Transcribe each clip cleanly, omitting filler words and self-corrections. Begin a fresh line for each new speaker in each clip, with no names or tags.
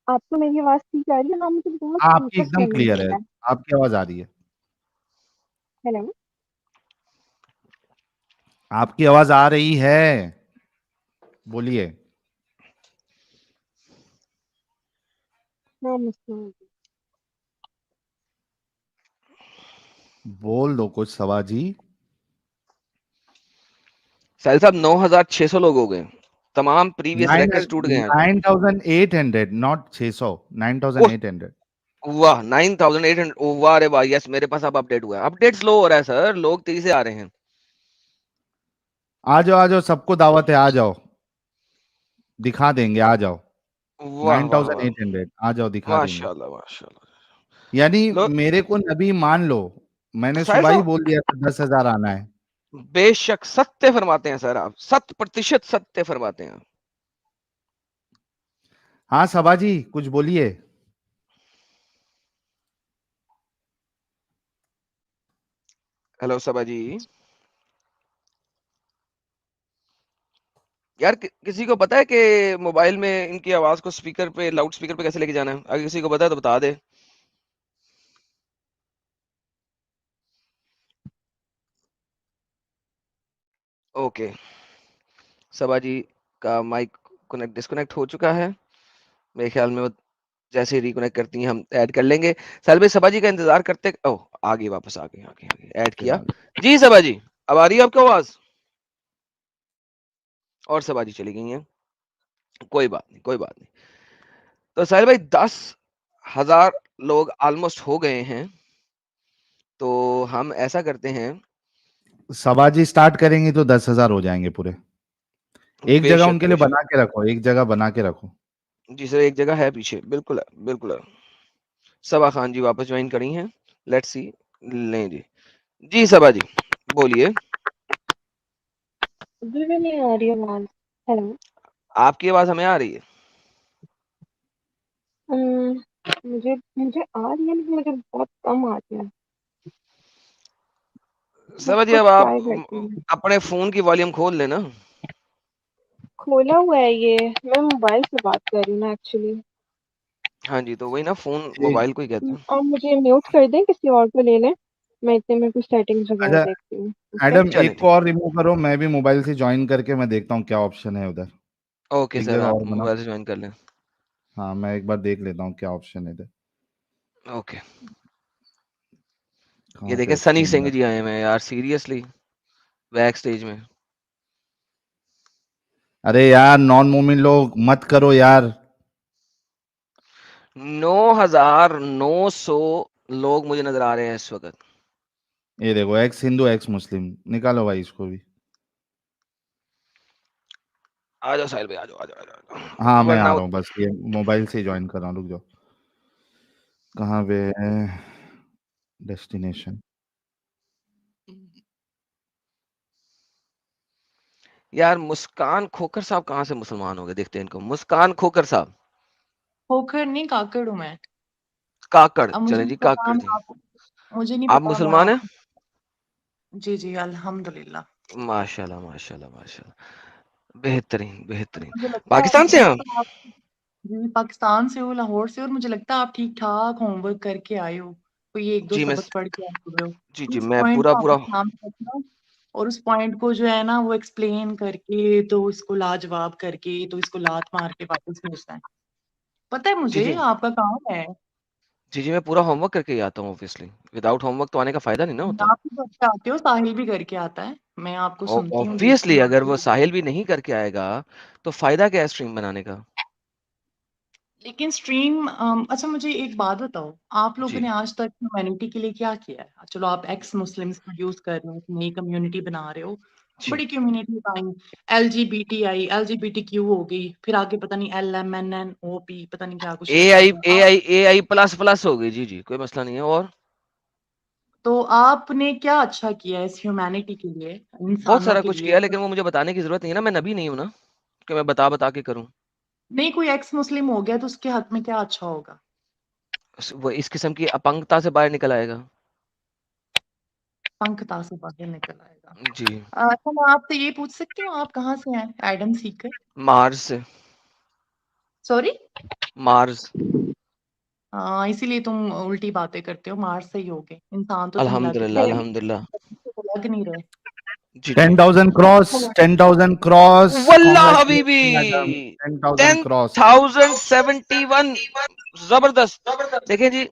आपको मेरी आवाज ठीक आ रही है? हाँ, मुझे बहुत
हाँ, आपकी
हल्का
एकदम
सा
क्लियर
मिल
है,
रहा है।
आपकी आवाज आ रही है।
हेलो।
आपकी आवाज आ रही है, बोलिए।
हाँ, मुझको
बोल दो कुछ सवाजी।
साहिल साहब 9,600 लोग हो गए, तमाम प्रीवियस
नाइन
रिकॉर्ड्स टूट गए हैं।
9,800, नॉट 600,
ओह
9,800।
वाह 9,800, ओह वाह रे वाह, यस मेरे पास अब अपडेट हुआ है। अपडेट स्लो हो रहा है सर, लोग तेजी से आ रहे हैं।
आ जाओ, सबको दावत है, आ जाओ, दिखा देंगे, आ जाओ।
वाह
नाइन
वाह
थाउजेंड
वाह,
एट हंड्रेड आ जाओ, दिखा देंगे।
माशाल्लाह माशाल्लाह।
यानी
लो
मेरे को नबी मान लो, मैंने
साहिल
सुबह ही
साहब,
बोल दिया था 10,000 आना है।
बेशक सत्य फरमाते हैं सर, आप 100% सत्य फरमाते हैं।
हाँ सबाजी, कुछ बोलिए।
हेलो सबा जी। यार किसी को पता है कि मोबाइल में इनकी आवाज को स्पीकर पे, लाउड स्पीकर पे कैसे लेके जाना है? अगर किसी को पता है तो बता दे। ओके, सबा जी का माइक कनेक्ट डिस्कनेक्ट हो चुका है मेरे ख्याल में। वो जैसे ही रिकनेक्ट करती हैं हम ऐड कर लेंगे। साल भाई सबा जी का इंतजार करते, ओह आ गई, वापस आ गई, ऐड किया। जी सबा जी, अब आ रही है आपकी आवाज? और सबा जी चली गई हैं, कोई बात नहीं कोई बात नहीं। तो साहिल भाई 10,000 लोग ऑलमोस्ट हो गए हैं, तो हम ऐसा करते हैं।
सबाजी स्टार्ट करेंगे तो 10,000 हो जाएंगे पूरे। एक जगह
बेशक
उनके लिए
बेशक,
बना के रखो, एक जगह बना के रखो।
जी सर एक जगह है पीछे, बिल्कुल है बिल्कुल है। सबा खान जी वापस ज्वाइन करी हैं, लेट्स सी। लें जी, जी सबा जी बोलिए।
मुझे भी नहीं आ रही आवाज। हेलो।
आपकी आवाज हमें आ रही है।
मुझे मुझे आ रही है, लेकिन मुझे बहुत कम आ रही है। मैं
सबा जी
खुद
अब आप
ट्राई करती हूँ।
अपने फोन की वॉल्यूम खोल लेना।
खोला हुआ है ये। मैं मोबाइल से बात कर रही हूँ ना एक्चुअली।
हाँ जी, तो वही ना, फोन
ठीक।
मोबाइल को ही कहते हैं।
आप मुझे म्यूट कर दें, किसी और को ले लें। मैं इतने में कुछ सेटिंग्स वगैरह
अच्छा
देखती हूँ, ओके।
एडम,
चलें
एक
ठीक
को और रिमूव करो, मैं भी मोबाइल से ज्वाइन करके मैं देखता हूँ क्या ऑप्शन है उधर।
है। ओके
एक
सर,
जगह
आप
और बनाओ।
मोबाइल से ज्वाइन कर लें।
हाँ, मैं एक बार देख लेता हूँ क्या ऑप्शन है इधर।
ओके, ये
कहाँ
देखें
पे
सनी
स्ट्रीम
सिंह
है?
जी आए हैं यार, सीरियसली बैक स्टेज में।
अरे यार, नॉन मूविंग लोग मत करो यार।
9,900 लोग मुझे नजर आ रहे हैं इस वक्त।
ये देखो, एक्स हिंदू एक्स मुस्लिम, निकालो भाई इसको भी।
आ जाओ साहिल भाई, आ जाओ आ जाओ आ
हाँ,
जाओ,
मैं आ
वरना
रहा हूँ, बस ये मोबाइल से ज्वाइन कर रहा हूँ, रुक जाओ। कहाँ पे है डेस्टिनेशन?
यार मुस्कान खोकर साहब कहाँ से मुसलमान हो गए? देखते हैं इनको, मुस्कान खोकर साहब।
होकर नहीं, काकड़ हूँ मैं।
काकड़,
अब मुझे
चलें
नहीं
जी
पता,
काकड़
मैं
जी।
आप, मुझे नहीं
आप
पता मैं
मुसलमान हैं?
आप। जी जी अल्हम्दुलिल्लाह।
माशाल्लाह माशाल्लाह माशाल्लाह, बेहतरीन बेहतरीन।
मुझे लगता है
पाकिस्तान से हैं आप?
आप, जी पाकिस्तान से हो, लाहौर से, और मुझे लगता है आप ठीक ठाक होमवर्क करके आए हो, कोई एक दो
जी मैं,
सबक पढ़ के आए हुए हो।
जी जी
उस
मैं
पॉइंट
पूरा
को
पूरा,
आपने सामने रखना, और उस पॉइंट को जो है ना वो एक्सप्लेन करके तो इसको लाजवाब करके तो इसको लात मार के वापस भेजना है। पता है
जी
मुझे
जी
आपका काम है।
जी जी मैं पूरा होमवर्क करके ही आता हूँ ऑब्वियसली। विदाउट होमवर्क तो आने का फायदा नहीं ना होता।
आप भी करके आते हो, साहिल भी करके आता है, मैं आपको सुनती हूँ देखती
ऑब्वियसली अगर वो
हूँ।
साहिल भी नहीं करके आएगा तो फायदा क्या है स्ट्रीम बनाने का?
लेकिन स्ट्रीम अच्छा मुझे एक बात बताओ, आप लोगों
जी
ने आज तक ह्यूमैनिटी के लिए क्या किया है? चलो आप एक्स मुस्लिम्स प्रोड्यूस कर रहे हो, नई कम्युनिटी बना रहे हो,
जी
बड़ी कम्युनिटी आई, LGBTI LGBTQ हो गई, फिर आगे पता नहीं LMNNOP पता नहीं क्या कुछ
ए
रखा
आई
हुआ
ए
आप।
आई ए आई प्लस प्लस हो गई, जी जी कोई मसला नहीं है। और
तो आपने क्या अच्छा किया है इस ह्यूमैनिटी के लिए,
बहुत
इंसानों
सारा
के
कुछ
लिए?
किया, लेकिन वो मुझे बताने की जरूरत नहीं है ना, मैं नबी नहीं हूं ना कि मैं बता बता के करूं।
नहीं, कोई एक्स मुस्लिम हो गया तो उसके हक में क्या अच्छा होगा?
वो इस किस्म की अपंगता से बाहर निकल आएगा।
पंखता से बाहर निकल आएगा।
जी,
अच्छा मैं आपसे ये पूछ सकती हूँ आप कहाँ से हैं? एडम सीकर।
मार्स से।
सॉरी।
मार्स।
हाँ, इसीलिए तुम उल्टी बातें करते हो, मार्स से ही होगे, इंसान तो तुम लग
अल्हम्दुलिल्लाह अल्हम्दुलिल्लाह।
लग नहीं रहे।
जी जी
10,000 क्रॉस, 10,000 क्रॉस,
वल्लाह हबीबी
मैडम, 10,000 क्रॉस।
10,071 जबरदस्त। देखें जी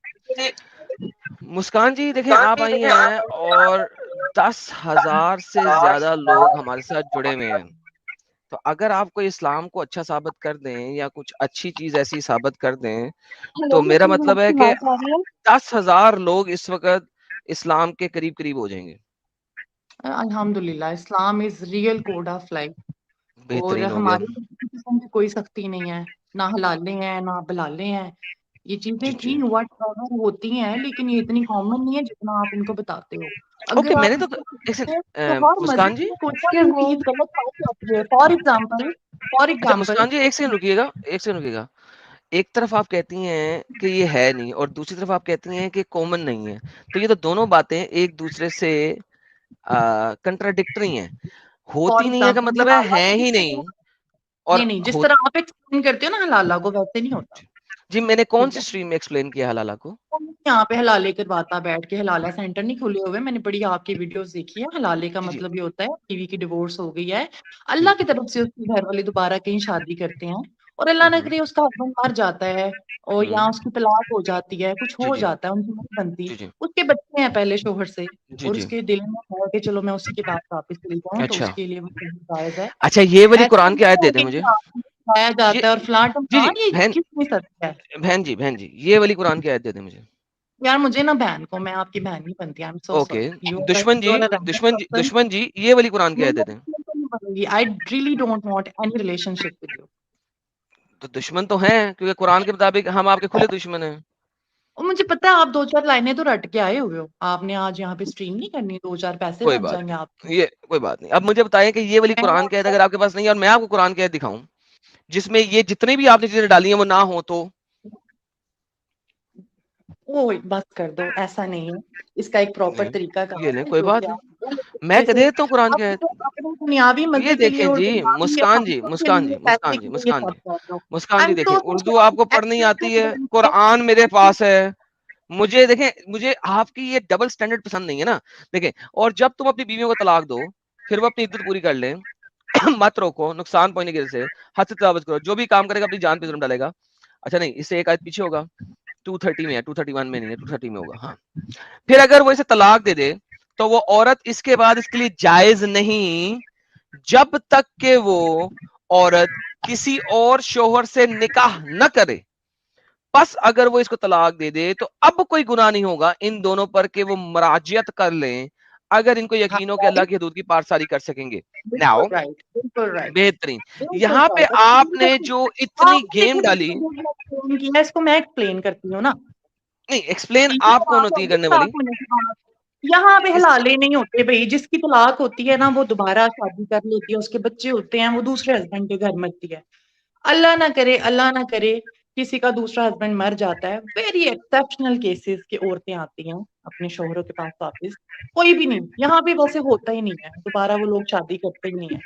मुस्कान जी, देखें आप आई हैं और 10,000 से ज्यादा लोग हमारे साथ जुड़े हुए हैं। तो अगर आप कोई इस्लाम को अच्छा साबित कर दें या कुछ अच्छी चीज ऐसी साबित कर दें, तो मेरा मतलब है कि 10,000 लोग इस वक्त इस्लाम के करीब करीब हो जाएंगे।
अल्हम्दुलिल्लाह, Islam is real code of life. और
बेहतरीन हो गया।
हमारी किस्म की कोई सख्ती नहीं है, ना हलाले हैं ना बलाले हैं। ये
जी
चीजें थी
जी
व्हाट एवर होती हैं, लेकिन ये इतनी कॉमन नहीं है जितना आप इनको बताते हो।
ओके,
अगर आप
मैंने तो
इसको
एक
देखते हैं, तो
सेकंड
हर
मुस्कान
मस्जिद
जी,
में कोई ना कोई चीज गलत पाई जाती है। फॉर
अच्छा
एग्जाम्पल
मुस्कान जी, एक सेकंड रुकिएगा, एक सेकंड रुकिएगा। एक तरफ आप कहती हैं कि ये है नहीं और दूसरी तरफ आप कहती हैं कि कॉमन नहीं है, तो ये तो दोनों बातें एक दूसरे से कंट्राडिक्टरी हैं।
फॉर
होती नहीं है का
एग्जाम्पल
मतलब है ही नहीं। और
नहीं, जिस
हो
तरह आप एक्सप्लेन करते हो ना हलाला को, वैसे नहीं होता।
जी, मैंने कौन
ठीक
सी
है,
स्ट्रीम में एक्सप्लेन किया हलाला को?
यहाँ पे हलाले करवाता बैठ के, हलाला सेंटर नहीं खुले हुए, मैंने बड़ी आपकी वीडियोस देखी है। हलाले का
जी जी
मतलब ये होता है बीवी की डिवोर्स हो गई है,
जी।
अल्लाह की तरफ से उसके घर वाले दोबारा कहीं शादी करते हैं, और अल्लाह ना
हम्म
करे उसका हस्बैंड मर जाता है, और या
हम्म,
उसकी तलाक हो जाती है, कुछ
जी
हो
जी
जाता है, उनकी नहीं बनती,
जी जी
उसके बच्चे हैं पहले शोहर से,
जी
और
जी।
उसके दिल में है कि चलो मैं उसी के पास वापस चली जाऊँ, तो
अच्छा
उसके लिए वो सही जायज है।
अच्छा, ये वाली
ऐसा
कुरान की आयत
नहीं
दे
है
दे
कि
मुझे।
खाया
ये
जाता है और फलां
जी जी
ढमकान, ये
बहन,
किसमें सत्य है?
बहन जी, ये वाली कुरान की आयत दे दे मुझे।
यार मुझे ना बहन को, मैं आपकी बहन नहीं बनती, I am so
okay,
sorry,
दुश्मन जी,
you are a random person.
दुश्मन जी, ये वाली कुरान की
मैं
आयत दे दें।
नहीं बनूंगी, I really don't want any relationship with you.
तो दुश्मन तो हैं, क्योंकि कुरान के मुताबिक हम आपके खुले दुश्मन हैं।
और मुझे पता है आप दो चार लाइनें तो रट के आए हुए हो, आपने आज यहाँ पे स्ट्रीम नहीं करनी, दो चार पैसे
कोई
बन
बात
जाएंगे आपके।
नहीं, ये कोई बात नहीं। अब मुझे बताएं कि ये वाली
मैं
कुरान की आयत अगर आपके पास नहीं है और मैं आपको कुरान की आयत दिखाऊं जिसमें ये जितनी भी आपने चीजें डाली हैं वो ना हो, तो
वो बस कर दो, ऐसा नहीं है, इसका एक प्रॉपर
नहीं,
तरीका
ये
कार
नहीं,
है
कोई
जो
बात
कि
नहीं,
आप गलत
मैं कह
तरीके से
देता हूँ कुरान की आयत।
अपने दुनियावी
ये
मजे के लिए
देखें
और
जी
दुनियावी
मुस्कान जी,
ख्वाहिशों के
मुस्कान
लिए,
जी,
पैसे
मुस्कान जी,
के लिए
मुस्कान
सब
जी,
कर दो।
मुस्कान
आई
जी,
एम
देखें
सो
उर्दू आपको पढ़नी आती है, कुरान मेरे पास है। मुझे देखें, मुझे आपकी ये डबल स्टैंडर्ड पसंद नहीं है ना। देखें, और जब तुम अपनी बीवियों को तलाक दो, फिर वो अपनी इद्दत पूरी कर लें, मत रोको, नुकसान पहुंचने की वजह से हद से तजावुज करो, जो भी काम करेगा अपनी जान पे जुर्म डालेगा। अच्छा नहीं, इससे एक आयत पीछे होगा, 230 में है, 231 में नहीं है, 230 में होगा। हाँ, फिर अगर वो इसे तलाक दे दे तो वो औरत इसके बाद इसके लिए जायज नहीं, जब तक के वो औरत किसी और शोहर से निकाह न करे। बस अगर वो इसको तलाक दे दे तो अब कोई गुनाह नहीं होगा इन दोनों पर कि वो मराजियत कर लें, अगर इनको यकीन हो कि अल्लाह की हदूद की पारसारी कर सकेंगे। नाउ
बिल्कुल राइट,
बेहतरीन,
बिल्कुल
यहाँ पे
राइट।
आपने जो इतनी
आपने
गेम
देखो
डाली।
एक्सप्लेन किया, इसको मैं एक्सप्लेन करती हूँ ना।
नहीं, एक्सप्लेन
ठीक है,
आप
और
कौन
आप
होती है
अभी
करने
तलाक
वाली?
होने के बाद, यहाँ पे
इस
हलाले नहीं होते भाई, जिसकी तलाक होती है ना वो दोबारा शादी कर लेती है, उसके बच्चे होते हैं, वो दूसरे हस्बैंड के घर मरती है। अल्लाह ना करे, अल्लाह ना करे किसी का दूसरा हस्बैंड मर जाता है, वेरी एक्सेप्शनल केसेस की औरतें आती हैं अपने शोहरों के पास वापस। कोई भी नहीं, यहाँ पे वैसे होता ही नहीं है, दोबारा वो लोग शादी करते ही नहीं है।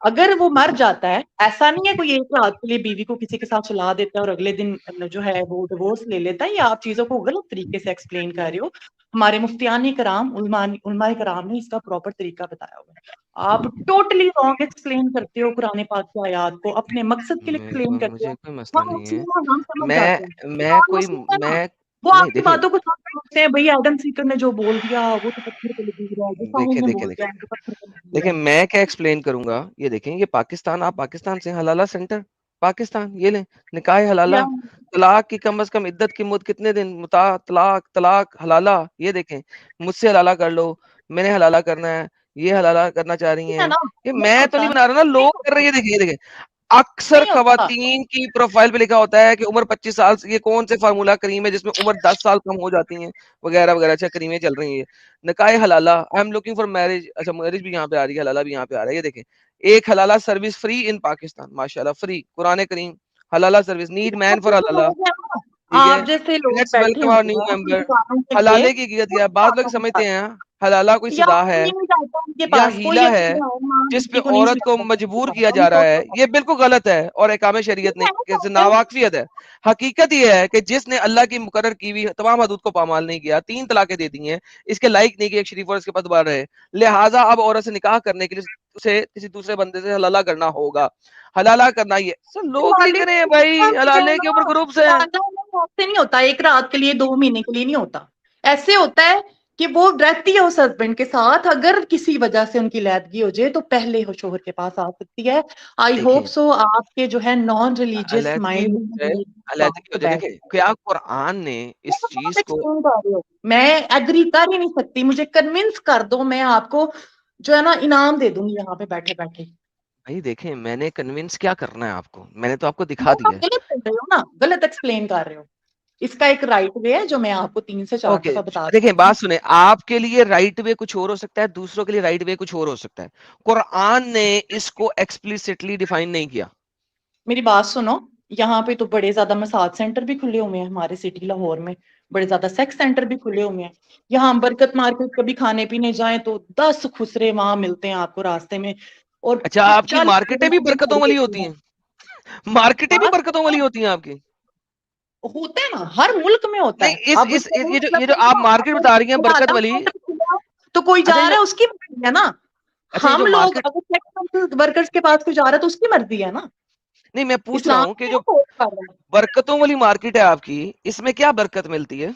अगर वो मर जाता है, ऐसा नहीं है कोई एक रात के लिए बीवी को किसी के साथ सुला देता है और अगले दिन जो है वो डिवोर्स ले लेता है, या आप चीजों को गलत तरीके से एक्सप्लेन कर रहे हो। हमारे मुफ्तियान कराम, उलमा कराम ने इसका प्रॉपर तरीका बताया हुआ है। आप टोटली रॉन्ग एक्सप्लेन करते हो कुरान पाक की आयत को, अपने मकसद के लिए एक्सप्लेन करते
मुझे
हो।
कोई मसला
हम
नहीं है।
हम समझ जाते हैं,
मैं
नॉन
कोई
मुस्लिम है ना,
मैं
वो
नहीं,
आपकी
देखें,
बातों को समझते हैं, भाई एडम सीकर ने जो बोल दिया वो तो पत्थर पे लकीर है, जो साहिल
देखें,
ने
देखें,
बोल
देखें,
दिया वो तो पत्थर पे लकीर
देखें,
है।
मैं क्या एक्सप्लेन करूंगा। ये देखें, ये पाकिस्तान, आप पाकिस्तान से हलाला सेंटर, पाकिस्तान, ये लें, निकाह हलाला,
या
तलाक की कम से कम इद्दत की मुद्दत कितने दिन, मुता तलाक, तलाक हलाला। ये देखें, मुझसे हलाला कर लो, मैंने हलाला करना है, ये हलाला करना चाह रही
है
हैं।
ना,
ये
नहीं
मैं तो नहीं
होता,
बना रहा ना,
नहीं
लोग कर
होता,
रहे हैं। ये देखिए, ये देखें, अक्सर
नहीं होता।
खवातीन की प्रोफाइल पे लिखा होता है कि उम्र 25 साल से, ये कौन से फार्मूला क्रीम है जिसमें उम्र 10 साल कम हो जाती है, वगैरह वगैरह। अच्छा, क्रीमें चल रही है, निकाह हलाला, I am looking for marriage. अच्छा, मैरिज भी यहाँ पे आ रही है, हलाला भी यहाँ पे आ रहा है। ये देखें, एक हलाला सर्विस फ्री इन पाकिस्तान, माशाल्लाह, फ्री, कुरान करीम, हलाला सर्विस, नीड मैन फॉर
ऐसे तो
हलाला।
लोग हैं ना,
ठीक है,
आप जैसे लोग
लेट्स
बैठे
वेलकम आवर
होते
न्यू
हैं अपनी
मेंबर।
दुकानों के लिए,
हलाले की हकीकत क्या है, बाद लोग समझते हैं हलाला कोई
या
सदा
कोई
है
नहीं जाता उनके
या
पास, कोई
हीला है
यतीम माँ
जिस पे
बेटी को नहीं
औरत को
सुलाता
मजबूर
उनके
किया
पास,
जा रहा है,
उनको
ये बिल्कुल गलत है और इकामे शरीयत ने इससे नावाकफियत है। हकीकत ये है कि जिसने अल्लाह की मुकर्रर की हुई तमाम हदूद को पामाल नहीं किया, 3 तलाकें दे दी हैं, इसके लायक नहीं कि एक शरीफ और इसके पास दोबारा रहे, लिहाजा अब औरत से निकाह करने के लिए उसे किसी दूसरे बंदे से हलाला करना होगा। हलाला करना ये सब लोग नहीं
हलाले
करें भाई, हलाले के ऊपर ग्रुप्स हैं।
हलाला ऐसे नहीं होता, एक रात के लिए 2 महीने के लिए नहीं होता। ऐसे होता है कि वो रहती है उस हस्बैंड के साथ, अगर किसी वजह से उनकी लैदगी हो जाए तो पहले हो शोहर के पास आ सकती है। आई होप
देखिए
सो आपके जो है नॉन रिलीजियस
अलैदगी हो
माइंड
जाए, अलैदगी हो जाए,
बैठ
देखिए क्या कुरान ने इस चीज को,
एक्सप्लेन कर रहे हो, मैं एग्री कर ही नहीं सकती, मुझे कन्विंस कर दो, मैं आपको जो है ना इनाम दे दूंगी यहाँ पे बैठे बैठे।
भाई देखें मैंने कन्विंस क्या करना है आपको, मैंने तो आपको दिखा
वो आप
दिया है।
गलत कर रहे हो ना, गलत एक्सप्लेन कर रहे हो। इसका एक राइट वे है जो मैं आपको 3 से 4
ओके
दफा बता
देखिए
चुकी
बात
हूँ।
सुने, आपके लिए राइट वे कुछ और हो सकता है, दूसरों के लिए राइट वे कुछ और हो सकता है। कुरान ने इसको एक्सप्लिसिटली डिफाइन नहीं किया।
मेरी बात सुनो, यहाँ पे तो बड़े ज्यादा मसाज सेंटर भी खुले हुए हैं हमारे सिटी लाहौर में, बड़े ज्यादा सेक्स सेंटर भी खुले हुए हैं। यहाँ हम बरकत मार्केट कभी खाने पीने जाएं तो 10 खुसरे वहां मिलते हैं आपको रास्ते में, और
अच्छा आपकी
40
मार्केटें भी बरकतों वाली होती हैं, मार्केटें भी
बात
बरकतों वाली होती हैं आपकी?
होता है ना, हर मुल्क में होता
नहीं
है।
इस
अब
इस
चलो
ये जो आप मार्केट बता रही हैं बरकत वाली,
तो कोई जा
अच्छा ये
रहा
जो,
है उसकी मर्जी है ना।
अच्छा ये
हम
जो
लोग
मार्केट,
अगर सेक्स वर्कर्स के पास कोई जा रहा है तो उसकी मर्जी है ना।
नहीं मैं पूछ रहा
इस्लाम
हूँ कि
में
जो
फोर्स कर रहा है।
बरकतों वाली मार्केट है आपकी, इसमें क्या बरकत मिलती है?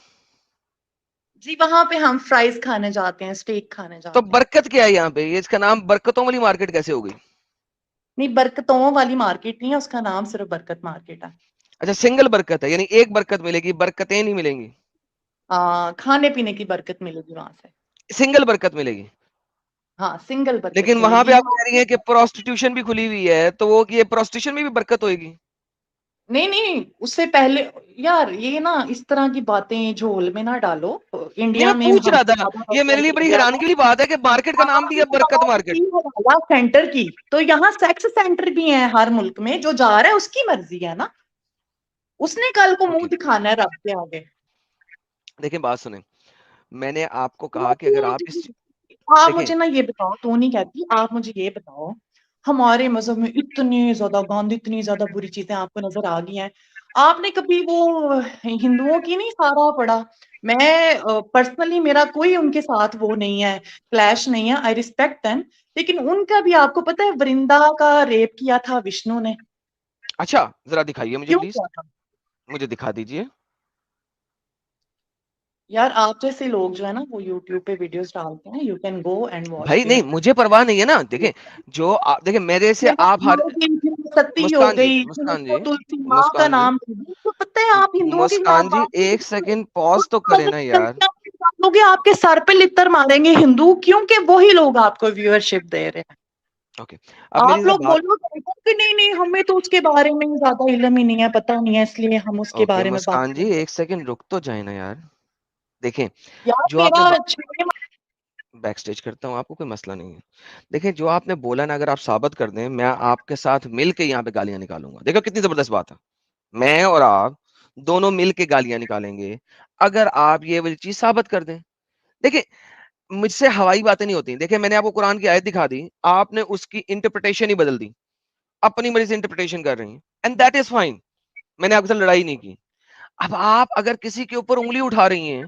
जी वहां पे हम फ्राइज खाने जाते हैं, स्टेक खाने
तो
जाते हैं।
बरकत क्या है यहाँ पे, ये इसका नाम बरकतों वाली मार्केट कैसे हो गई?
नहीं, बरकतों वाली मार्केट नहीं है, उसका नाम सिर्फ बरकत मार्केट है।
अच्छा सिंगल बरकत है, यानी एक बरकत मिलेगी, बरकतें नहीं मिलेंगी,
खाने पीने की बरकत मिलेगी वहां से।
सिंगल बरकत मिलेगी।
हाँ, सिंगल बरकत
लेकिन वहां पे
मिलेगी
आप
वहां
कह रही
पे।
हैं कि प्रोस्टिट्यूशन भी खुली हुई है, तो वो ये प्रोस्टिट्यूशन में भी बरकत होगी?
नहीं नहीं, उससे पहले यार ये ना इस तरह की बातें झोल में ना डालो।
नहीं मैं
इंडिया में
पूछ
हम
रहा था,
ज्यादा
ये मेरे लिए बड़ी हैरानगी वाली बात है कि मार्केट का नाम दिया बरकत मार्केट।
सेंटर की, तो यहाँ सेक्स सेंटर भी है हर मुल्क में, जो जा रहा है उसकी मर्जी है ना, उसने कल को मुंह
ओके
दिखाना है रब के आगे।
देखिए बात सुने, मैंने आपको कहा कि अगर आप इस,
आप
देखें
मुझे ना ये बताओ, तो नहीं कहती, आप मुझे ये बताओ, हमारे मजहब में इतनी ज्यादा गंद, इतनी ज्यादा बुरी चीजें आपको नजर आ गई हैं, आपने कभी वो हिंदुओं की नहीं सारा पढ़ा? मैं पर्सनली मेरा कोई उनके साथ वो नहीं है, क्लैश नहीं है, आई रिस्पेक्ट देम, लेकिन उनका भी आपको पता है वृंदा का रेप किया था विष्णु ने।
अच्छा जरा दिखाइए मुझे
क्यों
प्लीज,
किया था?
मुझे दिखा दीजिए।
यार आप जैसे लोग जो है ना वो यूट्यूब पे वीडियोस डालते हैं, you can go and watch
भाई नहीं
देयर।
मुझे परवाह नहीं है ना, देखें जो देखें मेरे से आप हर,
सती हो
मुस्कान जी,
गई,
मुस्कान जी,
तुलसी माँ का
मुस्कान जी,
नाम, तो पता है आप हिंदुओं के खिलाफ
मुस्कान जी
बात
एक सेकंड पॉज तो करें ना यार।
लोग आपके सर पे लित्तर मारेंगे हिंदू, क्योंकि वही लोग आपको व्यूअरशिप दे रहे हैं।
ओके अब मेरी
आप
जरा
लोग
बात,
बोलोगे कि नहीं नहीं हमें तो उसके बारे में ज्यादा इल्म ही नहीं है, पता नहीं है, इसलिए हम उसके
ओके
बारे में बात
मुस्कान जी
करते हैं।
एक सेकंड रुक तो जाए ना यार। देखें
यार
जो आपने
मेरा
बैक स्टेज करता हूँ, आपको कोई मसला नहीं है। देखिए जो आपने बोला ना, अगर आप साबित कर दें, मैं आपके साथ मिल के यहाँ पे गालियां निकालूंगा। देखो कितनी जबरदस्त बात है, मैं और आप दोनों मिल के गालियां निकालेंगे अगर आप ये वाली चीज साबित कर दें। देखिए मुझसे हवाई बातें नहीं होती। देखिए मैंने आपको कुरान की आयत दिखा दी, आपने उसकी इंटरप्रिटेशन ही बदल दी, अपनी मर्जी से इंटरप्रिटेशन कर रही हैं, एंड दैट इज फाइन, मैंने आपके साथ लड़ाई नहीं की। अब आप अगर किसी के ऊपर उंगली उठा रही हैं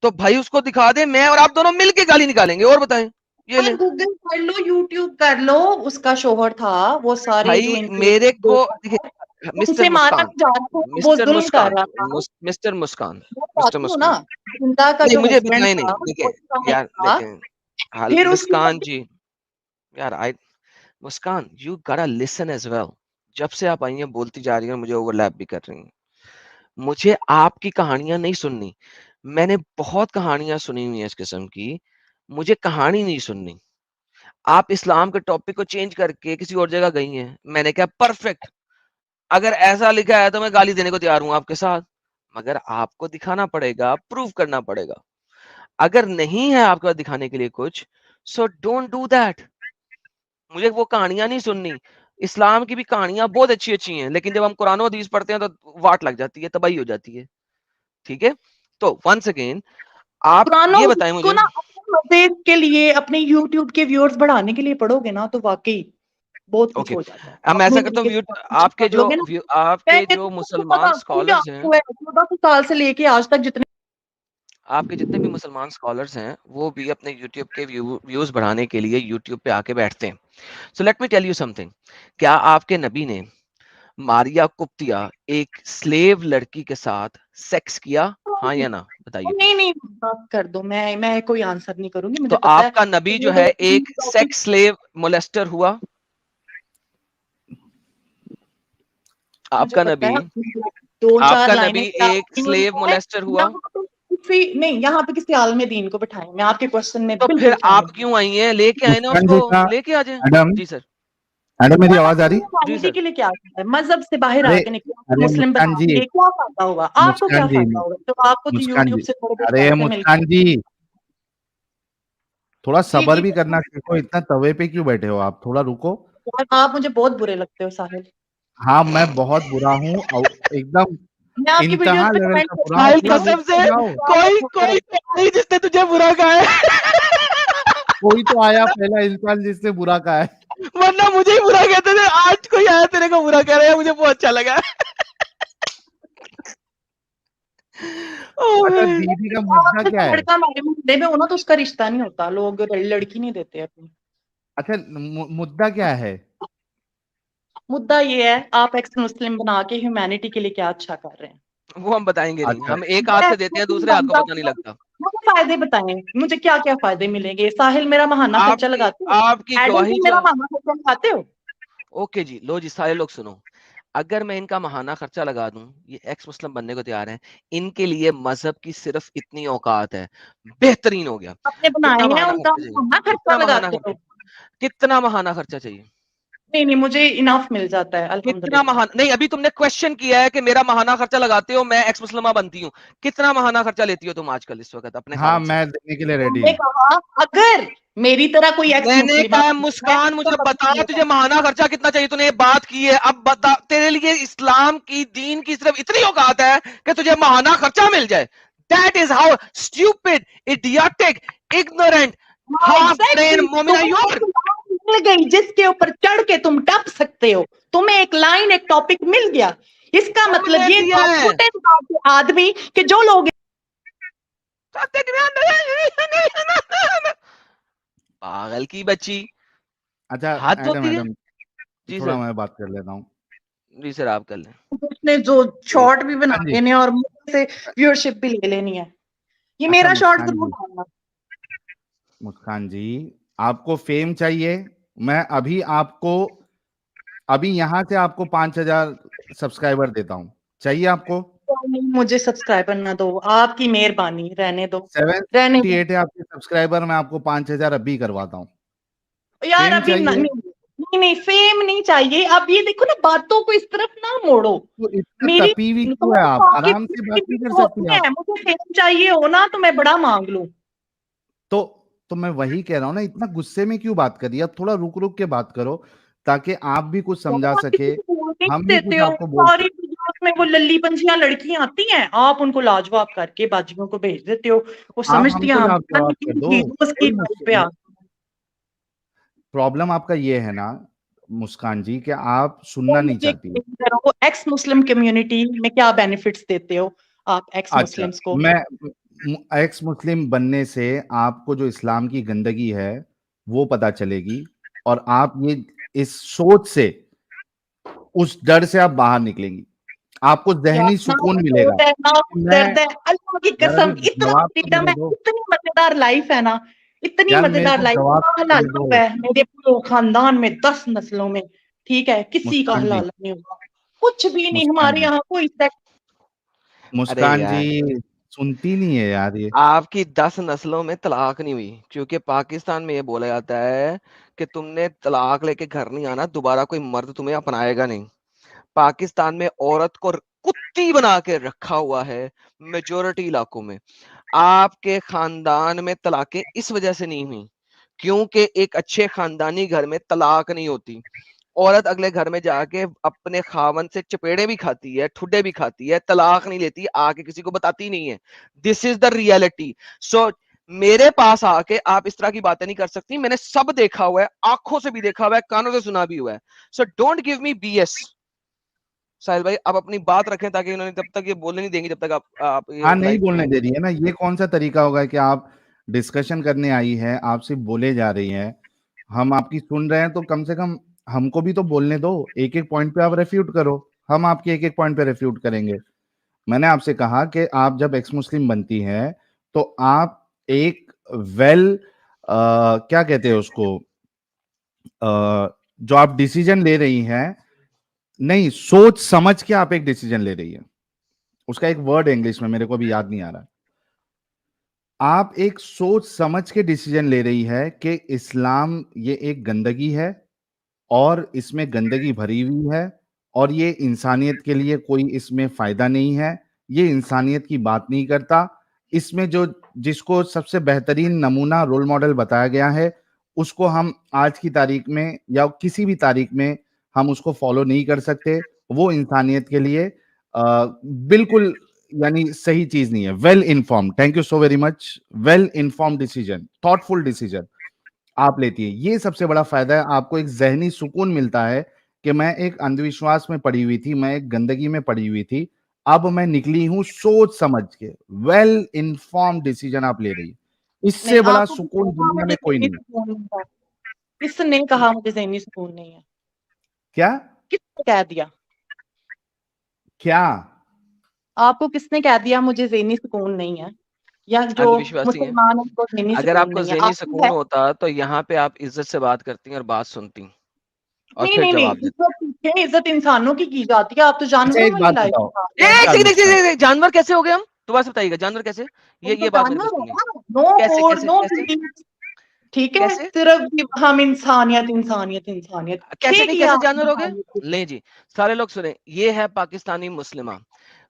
तो भाई उसको दिखा दे, मैं और आप दोनों मिलके गाली निकालेंगे। और बताएं, ये ले
गूगल कर लो, यूट्यूब कर लो, उसका शोहर था, वो सारे जो
भाई मेरे को, देखिए
इन्फ्लुएंसर
मिस्टर
उनसे मारा
मुस्कान,
नहीं जा रहा था, वो
मिस्टर
जुल्म कर
मुस्कान,
रहा था।
मिस्टर मुस्कान,
मैं
मिस्टर
बताती हूँ ना,
मुस्कान,
जिंदा का
नहीं
जो
मुझे
हस्बैंड
बताए
था
नहीं,
वो
देखिए
अच्छा नहीं
यार,
था,
देखें हाल
फिर उसकी
मुस्कान
शादी।
जी, यार आई, मुस्कान यू गॉटा लिसन एज वेल। जब से आप आई हैं बोलती जा रही हैं, मुझे ओवरलैप भी कर रही हैं। मुझे आपकी कहानियां नहीं सुननी, मैंने बहुत कहानियां सुनी हुई हैं इस किस्म की, मुझे कहानी नहीं सुननी। आप इस्लाम के टॉपिक को चेंज करके किसी और जगह गई हैं, मैंने कहा परफेक्ट, अगर ऐसा लिखा है तो मैं गाली देने को तैयार हूं आपके साथ, मगर आपको दिखाना पड़ेगा, प्रूव करना पड़ेगा। अगर नहीं है आपके पास दिखाने के लिए कुछ, सो डोंट डू दैट। मुझे वो कहानियां नहीं सुननी। इस्लाम की भी कहानियां बहुत अच्छी अच्छी हैं, लेकिन जब हम कुरान और हदीस पढ़ते हैं तो वाट लग जाती है, तबाही हो जाती है। ठीक है, तो वंस अगेन आप
कुरान
ये
और
बताएं
को
मुझे।
ना मजे के लिए अपने YouTube के व्यूअर्स बढ़ाने के लिए पढ़ोगे ना तो वाकई बहुत कुछ
ओके,
हो जाता है।
अब मैं ऐसा करता हूँ, आपके
पढ़ लोगे ना,
आपके
मैंने
जो
तो
मुसलमान
पता
स्कॉलर्स हैं,
14 साल से लेके आज तक जितने
आपके जितने भी मुसलमान स्कॉलर्स हैं, वो भी अपने यूट्यूब के व्यूज बढ़ाने के लिए यूट्यूब पे आके बैठते हैं। So let me tell you something, क्या आपके नबी ने मारिया कुप्तिया एक स्लेव लड़की के साथ सेक्स किया, हाँ या ना, बताइए
नहीं
प्लीज।
नहीं बात कर दो, मैं कोई आंसर नहीं करूंगी,
तो
मुझे पता है
आपका नबी जो
ये
है
दो
एक सेक्स स्लेव मोलेस्टर हुआ?
मुझे
आपका
पता
नबी
है। दो चार
आपका
लाइनें
नबी एक स्लेव मोलेस्टर हुआ?
नहीं, यहाँ पे किसी आलम दीन को बैठाएं, मैं आपके क्वेश्चन में
तो
बिल्कुल
फिर
शामिल
आप
हूँ।
क्यों आई हैं? लेके आए ना
मुस्कान
उसको,
जी का
लेके आ जाए।
मैडम,
जी सर।
मैडम मेरी आवाज आ रही?
जी
ह्यूमैनिटी
सर।
के लिए क्या होता है? मजहब से बाहर
अरे
आके निकले,
अरे
मुस्लिम
मुस्कान जी,
बनाएंगे, क्या फायदा होगा आपको? क्या
मुस्कान जी,
फायदा होगा? तो आपको तो
मुस्कान
यूट्यूब
जी,
से थोड़े बहुत
अरे
पैसे मिल
मुस्कान जी, थोड़ा
जी
सब्र
जी।
भी करना सीखो, इतना तवे पे क्यों बैठे हो आप, थोड़ा रुको।
और आप मुझे बहुत बुरे लगते हो साहिल।
हाँ मैं बहुत बुरा हूँ, एकदम
मैं आपकी वीडियोस
इंतहा
पे
लेवल
कमेंट
का बुरा हूँ,
साहिल
थोड़ा
करती
कसम
रुक
से,
तो जाओ।
कोई
हूँ।
कोई तो नहीं जिसने तुझे बुरा कहा है।
कोई तो आया पहला इंसान जिसने बुरा कहा है।
वरना मुझे ही बुरा कहते थे, आज कोई आया तेरे को बुरा कह रहा है, मुझे बहुत अच्छा लगा।
अच्छा
ओह,
दीदी का मुद्दा क्या है?
लड़का हमारे मुद्दे में हो ना तो उसका रिश्ता नहीं होता, लोग लड़की नहीं देते अपनी।
अच्छा मुद्दा क्या है?
मुद्दा ये है, आप एक्स मुस्लिम बना के ह्यूमैनिटी के लिए क्या अच्छा कर रहे हैं?
वो हम बताएंगे नहीं,
अच्छा
हम एक हाथ से देते हैं, दूसरे हाथ को पता नहीं लगता।
मुझे फायदे बताएं, मुझे क्या क्या फायदे मिलेंगे? साहिल मेरा महाना खर्चा
आपकी
लगाते हो?
आपकी
एडम
गवाही
तुम
जो
मेरा
है,
महाना खर्चा लगाते हो?
ओके जी, लो जी सारे लोग सुनो, अगर मैं इनका महाना खर्चा लगा दूं, ये एक्स मुस्लिम बनने को तैयार हैं, इनके लिए मजहब की सिर्फ इतनी औकात है, बेहतरीन हो गया।
आपने बनाए
कितना
हैं
महाना
उनका
खर्चा चाहिए?
महाना खर्चा
कितना महाना
लगाते
खर्चा?
हो?
कितना महाना खर्चा चाहिए?
नहीं नहीं, मुझे इनफ मिल जाता है
कितना
अल्हम्दुलिल्लाह।
महाना? नहीं, अभी तुमने क्वेश्चन किया है कि मेरा महाना खर्चा लगाते हो, मैं एक्स मुस्लिमा बनती हूँ, कितना महाना खर्चा लेती हो तुम आजकल इस वक्त अपने
हाँ
खावन से?
मैं देने के लिए रेडी
तुमने
हूँ।
कहा अगर मेरी तरह कोई एक्स
मैंने
मुस्लिम
कहा मुस्कान मुझे बता तुझे महाना खर्चा कितना चाहिए, तूने ये बात की है, अब बता, तेरे लिए इस्लाम की दीन की सिर्फ इतनी औकात है कि तुझे महाना खर्चा मिल जाए। That is how stupid, idiotic, ignorant, half brain Momina you are.
मिल गई जिसके ऊपर चढ़ के तुम टप सकते हो, तुम्हें एक लाइन एक टॉपिक मिल गया, इसका मतलब
तुमने
ये
दिया है।
छोटे दिमाग के आदमी के जो लोग
पागल की बच्ची,
अच्छा
हद
मैडम
होती है।
मैडम
जी
थोड़ा
सर।
मैं बात कर लेता हूँ।
जी सर, आप कर लें।
उसने जो शॉर्ट भी बना
मुस्कान जी,
लेने और मुझसे से व्यूअरशिप भी ले लेनी है, ये
अच्छा
मेरा शॉर्ट
मुस्कान
जरूर
जी,
डालना।
मुस्कान जी, आपको फेम चाहिए? मैं अभी यहाँ से आपको 5,000 सब्सक्राइबर देता हूँ, चाहिए आपको?
नहीं, मुझे सब्सक्राइबर ना दो, आपकी मेहरबानी, रहने दो, रहने दो
778 है आपके सब्सक्राइबर, मैं आपको 5,000 अभी करवाता हूँ।
यार।
फेम
अभी
चाहिए?
नहीं नहीं नहीं, फेम नहीं चाहिए। अब ये देखो ना, बातों को इस तरफ ना मोड़ो।
तो इतना
मेरी
तपी हुई क्यों है आप?
तुम्हारी
आराम से बात नहीं कर सकती
होती
आप?
है, मुझे फेम चाहिए हो ना तो मैं बड़ा मांग लूं।
तो तो मैं वही कह रहा हूँ ना, इतना गुस्से में क्यों बात करिए, अब थोड़ा रुक रुक के बात करो ताकि आप भी कुछ समझा
आप
सके,
किसी को बोलने
हम
नहीं
भी
देते
कुछ
हो।
आपको बोल
सारी
सके।
वीडियोस में वो लल्ली पंछियां लड़कियां आती हैं, आप उनको लाजवाब करके बाजियों को भेज देते हो। वो
आप
समझती हैं
हमको
हम
जवाब कर दो,
हीरोज की
कोई
बात
मुश्किल
पे
नहीं।
आ।
प्रॉब्लम आपका ये है ना मुस्कान जी, कि आप
तो
सुनना नहीं
मुझे
चाहती।
क्लियर करो, एक्स मुस्लिम कम्युनिटी में क्या बेनिफिट्स देते हो आप एक्स
अच्छा,
मुस्लिम्स को?
मैं एक्स मुस्लिम बनने से आपको जो इस्लाम की गंदगी है वो पता चलेगी, और आप ये इस सोच से, उस डर से आप बाहर निकलेंगी, आपको
यार
जहनी
ना
सुकून मिलेगा।
दर्द है ना
मैं
दर्द है, अल्लाह की
यार अभी
कसम, इतना
जवाब तो
फ्रीडम
देने
है,
दो,
इतनी मजेदार लाइफ है ना, इतनी
यार मेरे
मजेदार
को
लाइफ।
जवाब तो
हलाल
देने दो।
हुआ है मेरे पूरे खानदान में 10 नस्लों में, ठीक है, किसी का
मुस्कान जी,
हलाल नहीं हुआ, कुछ भी नहीं।
मुस्कान
हमारे
जी,
यहाँ कोई सेक्स
अरे
मुस्कान जी,
यार,
सुनती नहीं है यार ये।
आपकी 10 नस्लों में तलाक नहीं हुई, क्योंकि पाकिस्तान में ये बोला जाता है कि तुमने तलाक लेके घर नहीं आना, दोबारा कोई मर्द तुम्हें अपनाएगा नहीं। पाकिस्तान में औरत को कुत्ती बना के रखा हुआ है मेजोरिटी इलाकों में। आपके खानदान में तलाकें इस वजह से नहीं हुई क्योंकि एक अच्छे खानदानी घर में तलाक नहीं होती। औरत अगले घर में जाके अपने खावन से चपेड़े भी खाती है, ठुड्डे भी खाती है, तलाक नहीं लेती, आके किसी को बताती नहीं है। This is the reality. So मेरे पास आके आप इस तरह की बातें नहीं कर सकती, मैंने सब देखा हुआ है, आंखों से भी देखा हुआ है, कानों से सुना भी हुआ है। So don't give me BS. Sahil भाई आप अपनी बात रखें, ताकि इन्होंने तब तक ये बोलने नहीं देंगे जब तक आप ये
हाँ नहीं
लाइव
बोलने दे रही है ना, ये कौन सा तरीका होगा कि आप डिस्कशन करने आई है, आप सिर्फ बोले जा रही हैं, हम आपकी सुन रहे हैं, तो कम से कम हमको भी तो बोलने दो। एक एक पॉइंट पे आप रेफ्यूट करो, हम आपके एक एक पॉइंट पे रेफ्यूट करेंगे। मैंने आपसे कहा कि आप जब एक्स मुस्लिम बनती हैं तो आप एक वेल क्या कहते हैं उसको, जो आप डिसीजन ले रही हैं, नहीं सोच समझ के आप एक डिसीजन ले रही है, उसका एक वर्ड है इंग्लिश में, मेरे को भी याद नहीं आ रहा। आप एक सोच समझ के डिसीजन ले रही है कि इस्लाम ये एक गंदगी है और इसमें गंदगी भरी हुई है और ये इंसानियत के लिए कोई इसमें फायदा नहीं है, ये इंसानियत की बात नहीं करता। इसमें जो जिसको सबसे बेहतरीन नमूना रोल मॉडल बताया गया है, उसको हम आज की तारीख में या किसी भी तारीख में हम उसको फॉलो नहीं कर सकते। वो इंसानियत के लिए बिल्कुल यानी सही चीज नहीं है। Well inform, thank you so very much, well inform decision, thoughtful decision आप लेती है। ये सबसे बड़ा फायदा है, आपको एक जहनी सुकून मिलता है कि मैं एक अंधविश्वास में पड़ी हुई थी, मैं एक गंदगी में पड़ी हुई थी, अब मैं निकली हूं सोच समझ के। वेल इन्फॉर्म डिसीजन आप ले रही है, इससे
नहीं,
बड़ा
आपको
सुकून
कहा
दुनिया
मुझे
में कोई
ज़हनी
नहीं है।
सुकून नहीं है। किसने कहा मुझे ज़हनी सुकून नहीं है?
क्या
किसने कह दिया?
क्या
आपको किसने कह दिया मुझे ज़हनी सुकून नहीं है? या जो
अंधविश्वासी हैं।
मुसलमान हैं उनको ज़हनी
अगर
सुकून
आपको
नहीं है?
ज़हनी
आपको
सुकून
है?
होता तो यहाँ पे आप इज्जत से बात करती और बात सुनती और
नहीं,
फिर
नहीं, नहीं,
जवाब देती।
इज़्ज़त ठीक है, इज़्ज़त इंसानों की जाती है, आप तो
अच्छा
जानवरों
एक
वाली
बात
लाइफ
बताओ,
बिता रहे हैं।
एक
चार
सेकंड,
मिनट,
जानवर कैसे हो गए हम? दोबारा से बताइएगा, जानवर कैसे?
हम तो
ये बात मैंने
जानवर
तो
हैं
सुनी।
ना, नो
कैसे
कोड,
कैसे
नो
कैसे
बिलीफ, ठीक है?
कैसे
सिर्फ हम इंसानियत, इंसानियत, इंसानियत,
कैसे
ठीक
नहीं,
है
कैसे
आपकी
जानवर हो गए?
इंसानियत।
ले जी, सारे लोग सुने, ये है पाकिस्तानी मुस्लिमा।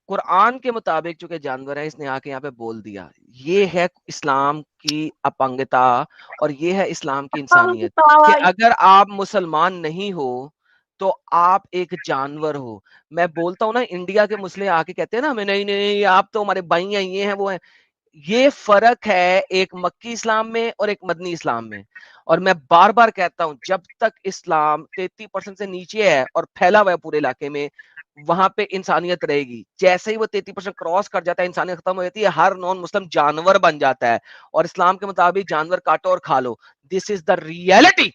कुरान के मुताबिक चूंकि जानवर है, इसने आके यहाँ पे बोल दिया। ये है इस्लाम की अपंगता और ये है इस्लाम की इंसानियत कि अगर आप मुसलमान नहीं हो तो आप एक जानवर हो। मैं बोलता हूँ ना, इंडिया के मुस्लिम आके कहते हैं ना हमें, नहीं नहीं आप तो हमारे भाई हैं, ये हैं वो हैं। ये फर्क है एक मक्की इस्लाम में और एक मदनी इस्लाम में। और मैं बार बार कहता हूं, जब तक इस्लाम 33% से नीचे है और फैला हुआ है पूरे इलाके में, वहां पे इंसानियत रहेगी। जैसे ही वो 33% क्रॉस कर जाता है, इंसानियत खत्म हो जाती है, हर नॉन मुस्लिम जानवर बन जाता है। और इस्लाम के मुताबिक जानवर काटो और खा लो, दिस इज द रियलिटी।